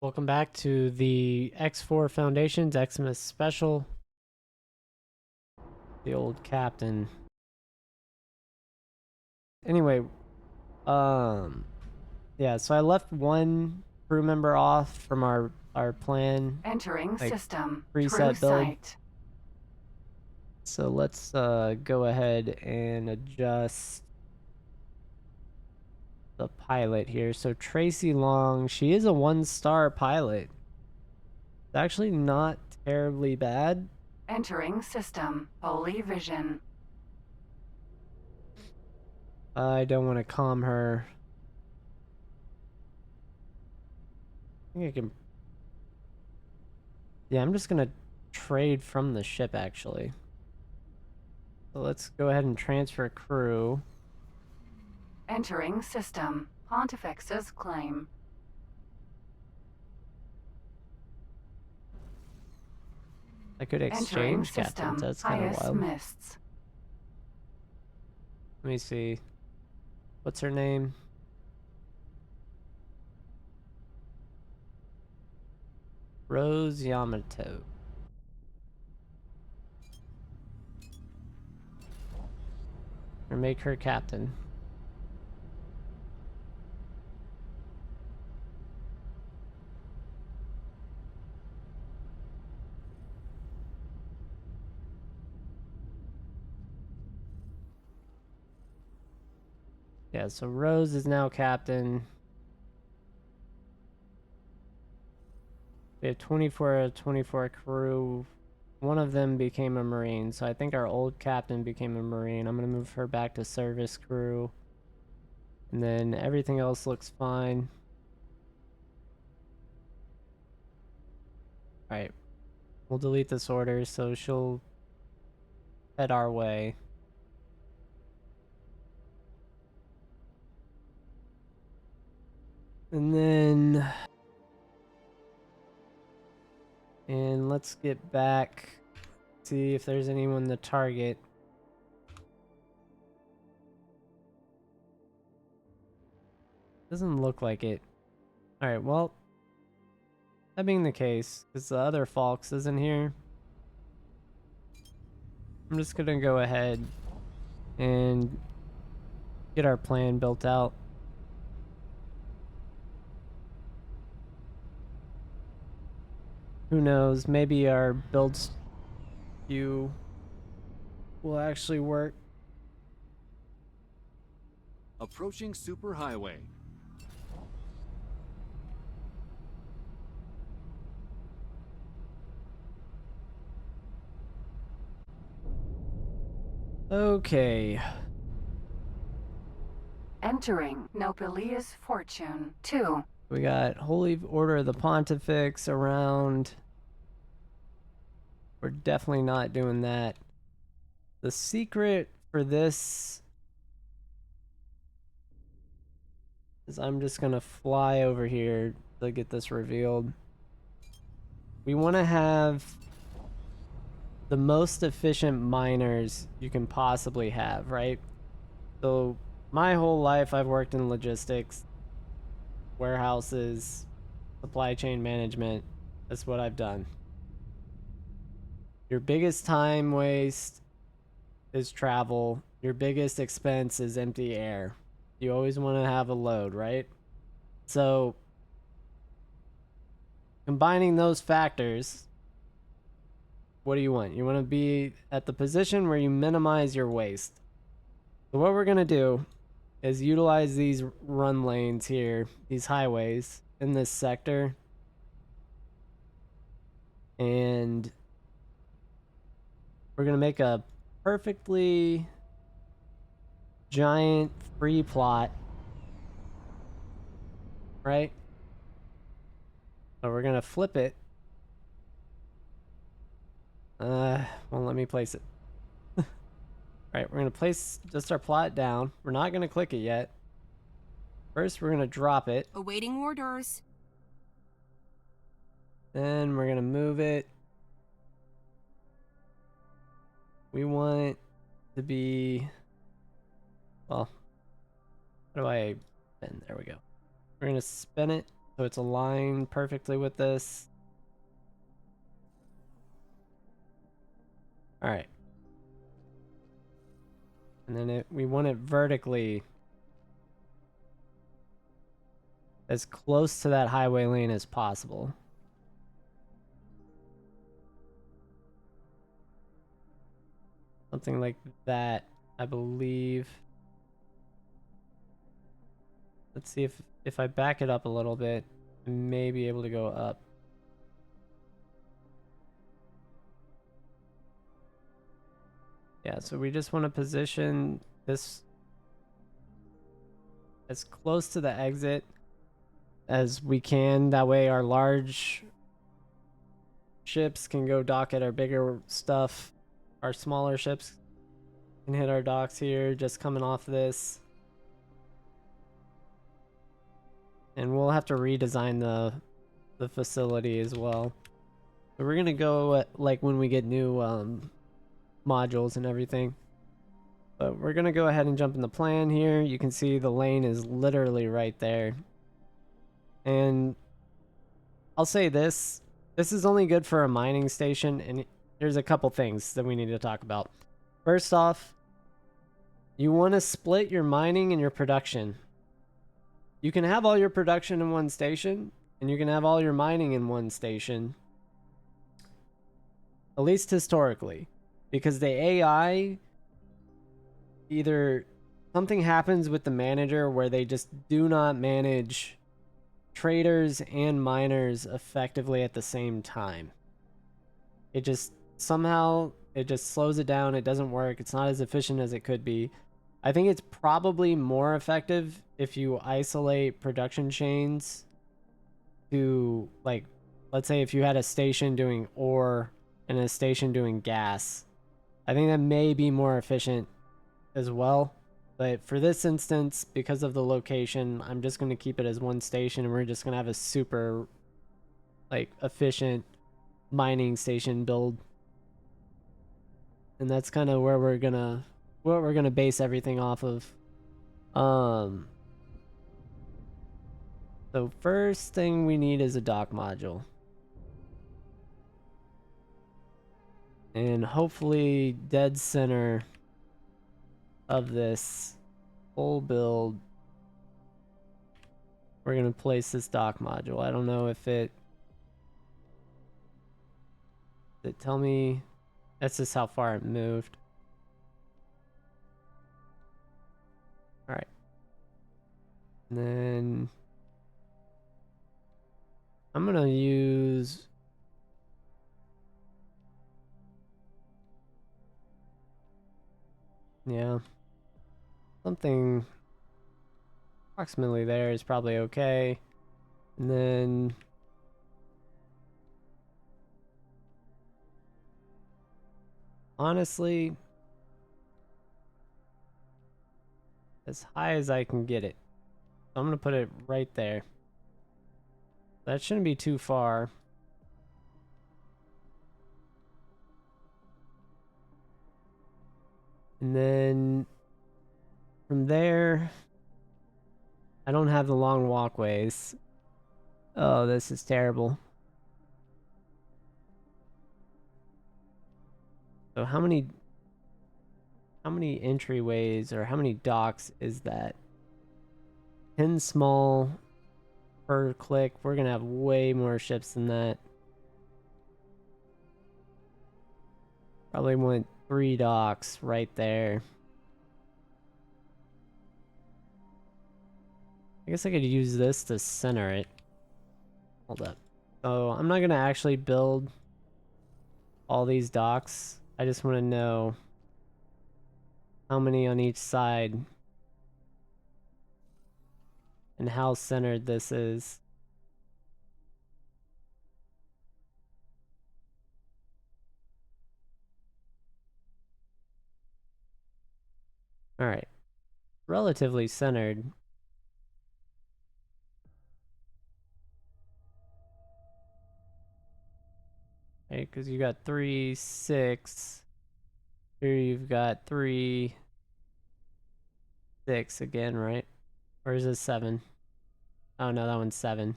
Welcome back to the X4 Foundations Xmas special. The old captain. Anyway, yeah, so I left one crew member off from our plan, Entering like system. True preset build. sight. So let's go ahead and adjust the pilot here. So Tracy Long, she is a 1-star pilot. It's actually not terribly bad. Entering system. Holy vision. I don't want to calm her. I think I can. Yeah, I'm just gonna trade from the ship actually. So let's go ahead and transfer crew. Entering system. Pontifex's claim. I could Entering exchange captains. system. That's kind of Highest wild. mists. Let me see. What's her name? Rose Yamato. Or make her captain. Yeah, so Rose is now captain. We have 24 out of 24 crew. One of them became a Marine, so I think our old captain became a Marine. I'm going to move her back to service crew. And then everything else looks fine. Alright. We'll delete this order so she'll head our way. And then... And let's get back. See if there's anyone to target. Doesn't look like it. Alright, well. That being the case, because the other Falks isn't here. I'm just gonna go ahead and get our plan built out. Who knows, maybe our build skew will actually work. Approaching superhighway. Okay. Entering Nopalia's fortune. 2. We got Holy Order of the Pontifex around. We're definitely not doing that. The secret for this is I'm just gonna fly over here to get this revealed. We want to have the most efficient miners you can possibly have, right? So my whole life I've worked in logistics, warehouses, supply chain management. That's what I've done. Your biggest time waste is travel. Your biggest expense is empty air. You always want to have a load, right? So combining those factors, what do you want? You want to be at the position where you minimize your waste. So what we're going to do is utilize these run lanes here, these highways in this sector. And we're going to make a perfectly giant free plot, right? So we're going to flip it. Won't let me place it. Alright, we're going to place just our plot down. We're not going to click it yet. First, we're going to drop it. Awaiting orders. Then we're going to move it. We want it to be... Well, how do I spin? There we go. We're going to spin it so it's aligned perfectly with this. All right. And then we want it vertically as close to that highway lane as possible. Something like that, I believe. Let's see if I back it up a little bit, I may be able to go up. Yeah, so we just want to position this as close to the exit as we can. That way our large ships can go dock at our bigger stuff. Our smaller ships can hit our docks here just coming off this. And we'll have to redesign the facility as well. But we're gonna go like when we get new modules and everything. But we're gonna go ahead and jump in the plan here. You can see the lane is literally right there. And I'll say this is only good for a mining station, and there's a couple things that we need to talk about. First off, you want to split your mining and your production. You can have all your production in one station, and you can have all your mining in one station. At least historically. Because the AI, either something happens with the manager where they just do not manage traders and miners effectively at the same time. It just somehow it just slows it down. It doesn't work. It's not as efficient as it could be. I think it's probably more effective if you isolate production chains to, like, let's say if you had a station doing ore and a station doing gas. I think that may be more efficient as well. But for this instance, because of the location, I'm just going to keep it as one station, and we're just going to have a super, like, efficient mining station build. And that's kind of where we're going to, what we're going to base everything off of. So first thing we need is a dock module. And hopefully dead center of this full build, we're going to place this dock module. I don't know if it tell me, that's just how far it moved. All right. And then I'm going to use something approximately there is probably okay. And then honestly, as high as I can get it. So I'm going to put it right there. That shouldn't be too far. And then from there, I don't have the long walkways. Oh, this is terrible. So how many entryways or how many docks is that? 10 small per click. We're gonna have way more ships than that. Probably want 3 docks right there. I guess I could use this to center it. Hold up. So I'm not gonna actually build all these docks. I just want to know how many on each side and how centered this is. All right, relatively centered. Right, because you got 3, 6. Here you've got 3, 6 again, right? Or is it 7? Oh no, that one's 7.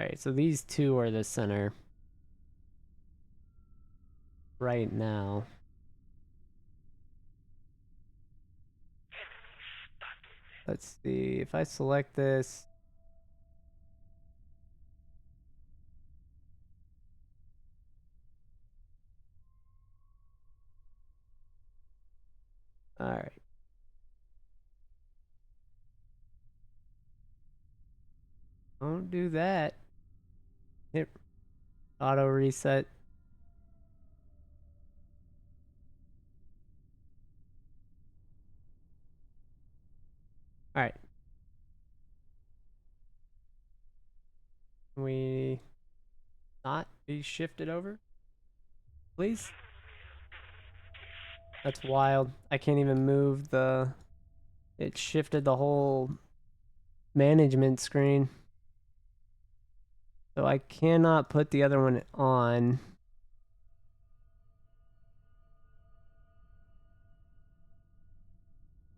Alright, so these two are the center right now. Let's see, if I select this, alright. Don't do that. Hit auto reset. Alright. Can we not be shifted over? Please? That's wild. I can't even move the... It shifted the whole management screen. So I cannot put the other one on.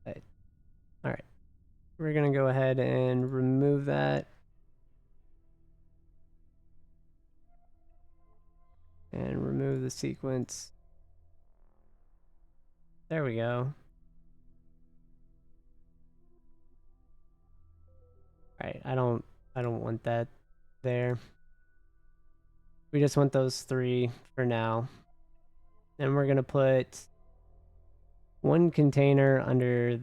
Alright. We're gonna go ahead and remove that. And remove the sequence. There we go. Right, I don't want that there. We just want those three for now. And we're gonna put one container under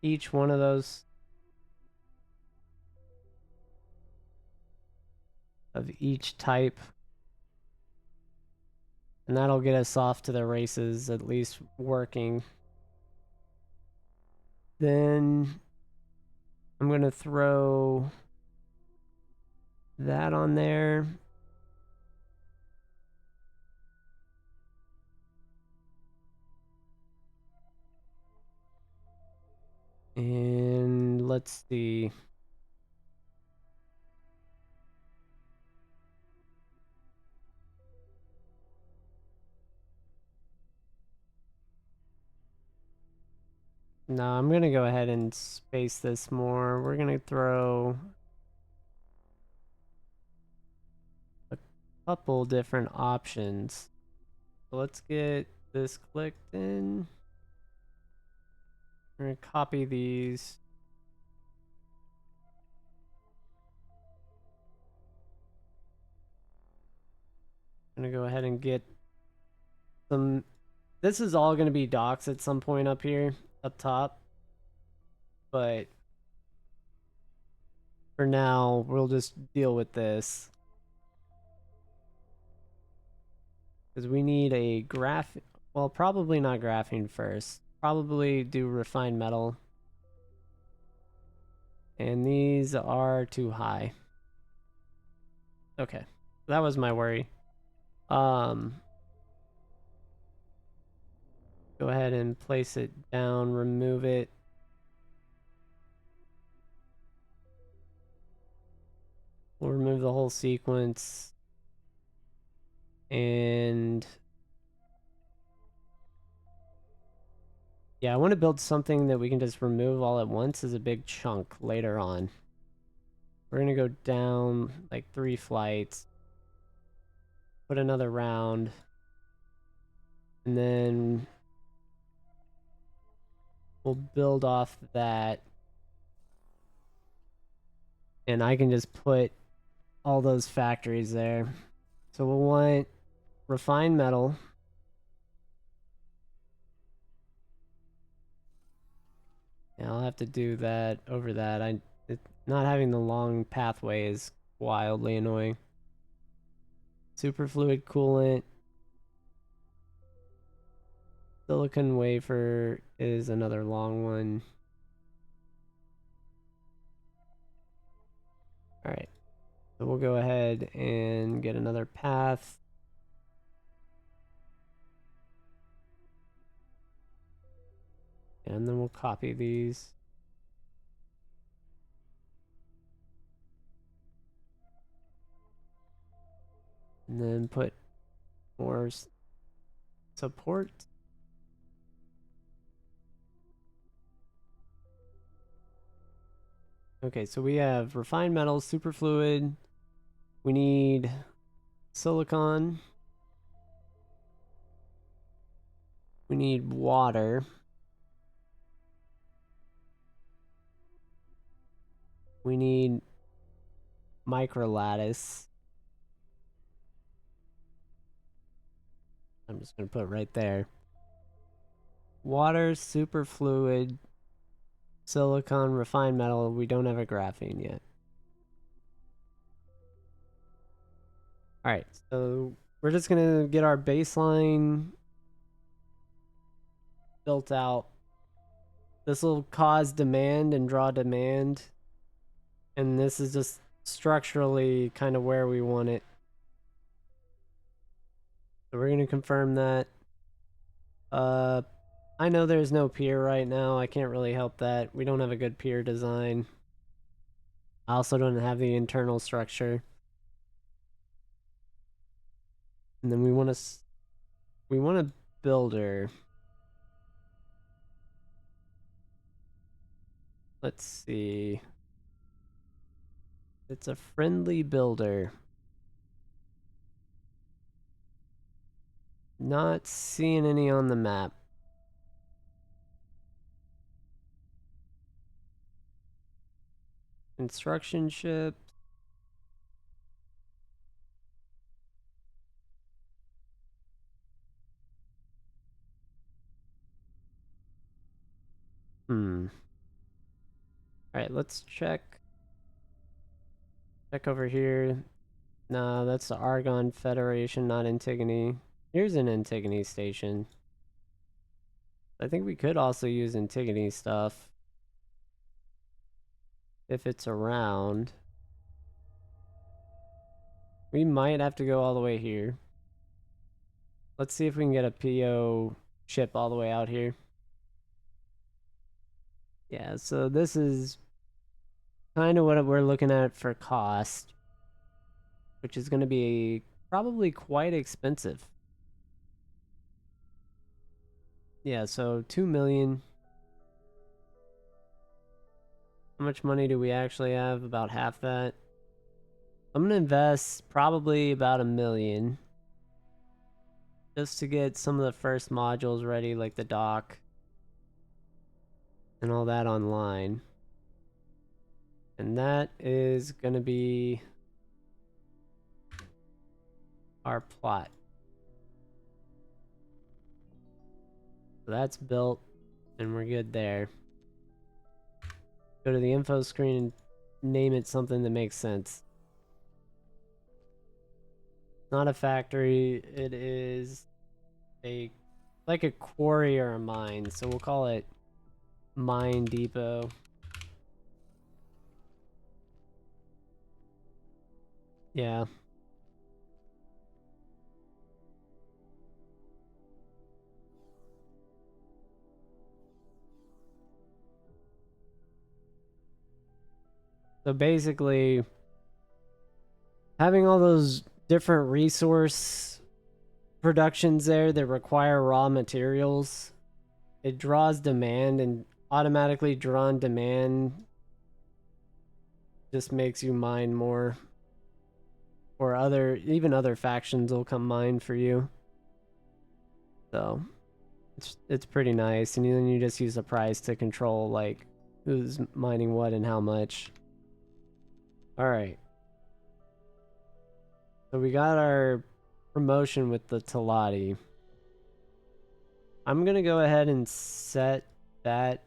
each one of those of each type. And that'll get us off to the races, at least working. Then I'm gonna throw that on there. And let's see. No, I'm gonna go ahead and space this more. We're gonna throw a couple different options. So let's get this clicked in. We're gonna copy these. I'm gonna go ahead and get some. This is all gonna be docs at some point up here, up top. But for now, we'll just deal with this. Because we need a graph. Well, probably not graphene first. Probably do refined metal. And these are too high. Okay. That was my worry. Go ahead and place it down, remove it. We'll remove the whole sequence. And yeah, I want to build something that we can just remove all at once as a big chunk later on. We're gonna go down like 3 flights. Put another round. And then we'll build off that. And I can just put all those factories there. So we'll want refined metal. Yeah, I'll have to do that over that. Not having the long pathway is wildly annoying. Superfluid coolant. Silicon wafer is another long one. Alright. So we'll go ahead and get another path. And then we'll copy these. And then put more support. Okay, so we have refined metals, superfluid. We need silicon. We need water. We need microlattice. I'm just gonna put it right there. Water, superfluid, silicon, refined metal. We don't have a graphene yet. Alright, so we're just gonna get our baseline built out. This will cause demand and draw demand. And this is just structurally kind of where we want it. So we're gonna confirm that. I know there's no pier right now. I can't really help that. We don't have a good pier design. I also don't have the internal structure. And then we want a builder. Let's see. It's a friendly builder. Not seeing any on the map. Construction ship. Alright, let's check. Check over here. Nah, that's the Argon Federation, not Antigone. Here's an Antigone station. I think we could also use Antigone stuff. If it's around. We might have to go all the way here. Let's see if we can get a PO ship all the way out here. Yeah, so this is kind of what we're looking at for cost, which is going to be probably quite expensive. Yeah, so 2 million. How much money do we actually have? About half that. I'm going to invest probably about 1 million just to get some of the first modules ready, like the dock and all that online. And that is going to be our plot. So that's built and we're good there. Go to the info screen and name it something that makes sense. Not a factory, it is like a quarry or a mine, so we'll call it Mine Depot. Yeah. So basically, having all those different resource productions there that require raw materials, it draws demand, and automatically drawn demand just makes you mine more. Or even other factions will come mine for you. So it's pretty nice, and then you just use the price to control like who's mining what and how much. Alright. So we got our promotion with the Talati. I'm gonna go ahead and set that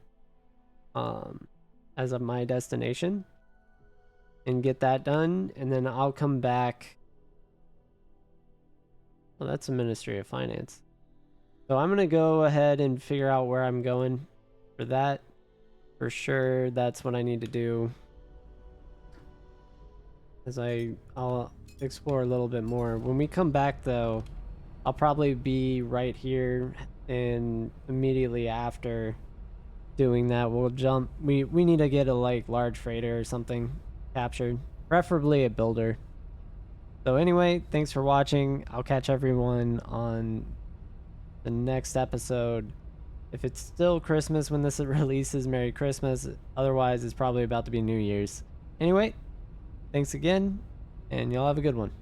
as my destination and get that done, and then I'll come back. Well, that's the Ministry of Finance. So I'm gonna go ahead and figure out where I'm going for that. For sure, that's what I need to do. As I'll explore a little bit more. When we come back though, I'll probably be right here, and immediately after doing that we'll jump. We need to get a like large freighter or something captured, preferably a builder. So anyway, thanks for watching. I'll catch everyone on the next episode If it's still Christmas when this releases, Merry Christmas. Otherwise, it's probably about to be New Year's. Anyway, thanks again, and y'all have a good one.